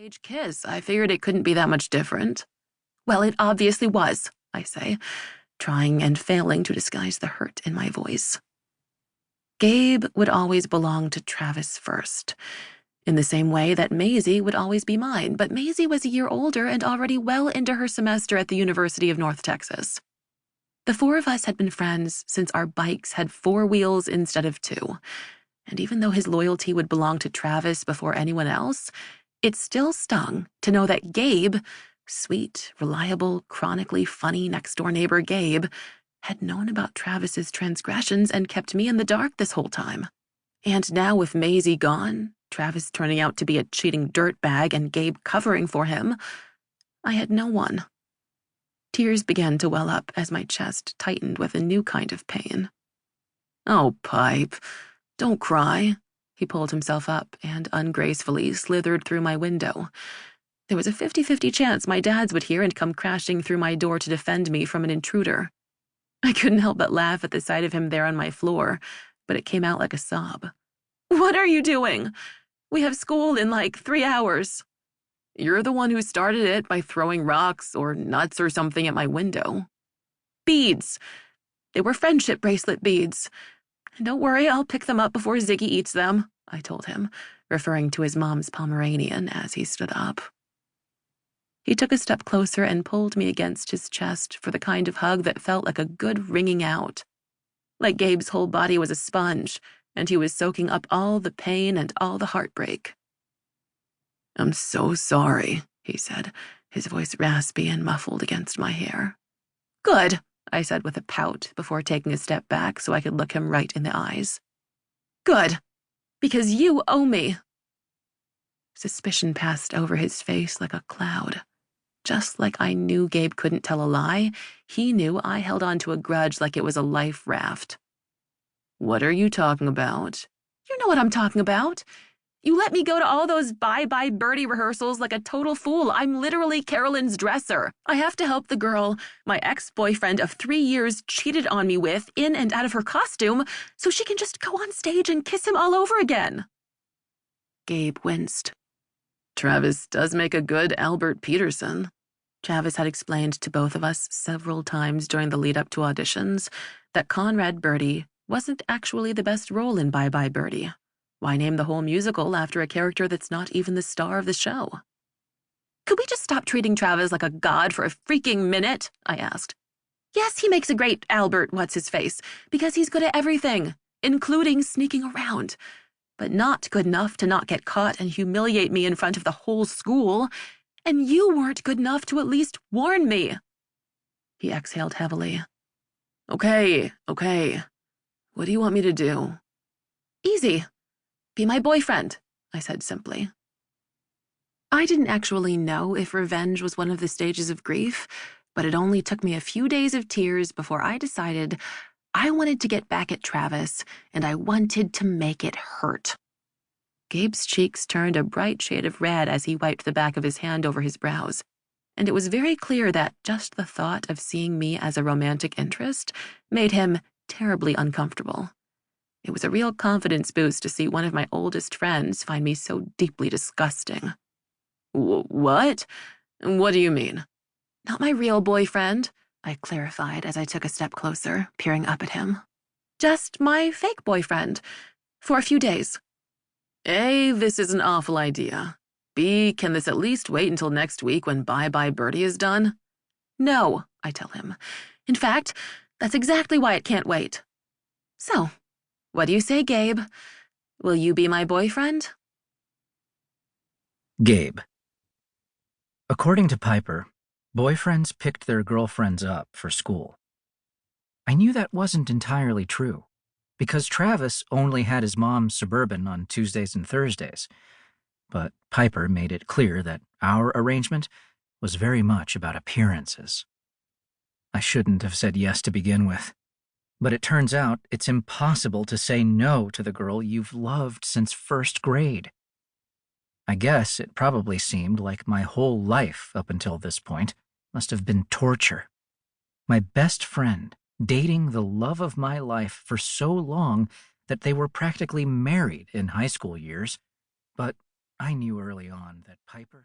stage kiss. I figured it couldn't be that much different. Well, it obviously was, I say, trying and failing to disguise the hurt in my voice. Gabe would always belong to Travis first, in the same way that Maisie would always be mine, but Maisie was a year older and already well into her semester at the University of North Texas. The four of us had been friends since our bikes had 4 wheels instead of 2, and even though his loyalty would belong to Travis before anyone else, it still stung to know that Gabe, sweet, reliable, chronically funny next-door neighbor Gabe, had known about Travis's transgressions and kept me in the dark this whole time. And now with Maisie gone, Travis turning out to be a cheating dirtbag and Gabe covering for him, I had no one. Tears began to well up as my chest tightened with a new kind of pain. "Oh, Pipe, don't cry." He pulled himself up and ungracefully slithered through my window. There was a 50-50 chance my dads would hear and come crashing through my door to defend me from an intruder. I couldn't help but laugh at the sight of him there on my floor, but it came out like a sob. "What are you doing? We have school in like 3 hours. You're the one who started it by throwing rocks or nuts or something at my window." "Beads. They were friendship bracelet beads. And don't worry, I'll pick them up before Ziggy eats them," I told him, referring to his mom's Pomeranian as he stood up. He took a step closer and pulled me against his chest for the kind of hug that felt like a good wringing out. Like Gabe's whole body was a sponge, and he was soaking up all the pain and all the heartbreak. "I'm so sorry," he said, his voice raspy and muffled against my hair. "Good," I said with a pout before taking a step back so I could look him right in the eyes. "Good, because you owe me." Suspicion passed over his face like a cloud. Just like I knew Gabe couldn't tell a lie, he knew I held on to a grudge like it was a life raft. "What are you talking about?" "You know what I'm talking about. You let me go to all those bye-bye birdie rehearsals like a total fool. I'm literally Carolyn's dresser. I have to help the girl my ex-boyfriend of 3 years cheated on me with in and out of her costume so she can just go on stage and kiss him all over again." Gabe winced. "Travis does make a good Albert Peterson." Travis had explained to both of us several times during the lead-up to auditions that Conrad Birdie wasn't actually the best role in Bye Bye Birdie. Why name the whole musical after a character that's not even the star of the show? "Could we just stop treating Travis like a god for a freaking minute?" I asked. "Yes, he makes a great Albert What's-His-Face, because he's good at everything, including sneaking around, but not good enough to not get caught and humiliate me in front of the whole school, and you weren't good enough to at least warn me." He exhaled heavily. Okay. What do you want me to do?" "Easy. Be my boyfriend," I said simply. I didn't actually know if revenge was one of the stages of grief, but it only took me a few days of tears before I decided I wanted to get back at Travis, and I wanted to make it hurt. Gabe's cheeks turned a bright shade of red as he wiped the back of his hand over his brows, and it was very clear that just the thought of seeing me as a romantic interest made him terribly uncomfortable. It was a real confidence boost to see one of my oldest friends find me so deeply disgusting. What? What do you mean?" "Not my real boyfriend," I clarified as I took a step closer, peering up at him. "Just my fake boyfriend. For a few days." A, this is an awful idea. B, can this at least wait until next week when Bye Bye Birdie is done? "No," I tell him. "In fact, that's exactly why it can't wait." "So, what do you say, Gabe? Will you be my boyfriend?" Gabe. According to Piper, boyfriends picked their girlfriends up for school. I knew that wasn't entirely true, because Travis only had his mom's Suburban on Tuesdays and Thursdays, but Piper made it clear that our arrangement was very much about appearances. I shouldn't have said yes to begin with, but it turns out it's impossible to say no to the girl you've loved since first grade. I guess it probably seemed like my whole life up until this point must have been torture. My best friend dating the love of my life for so long that they were practically married in high school years, but I knew early on that Piper...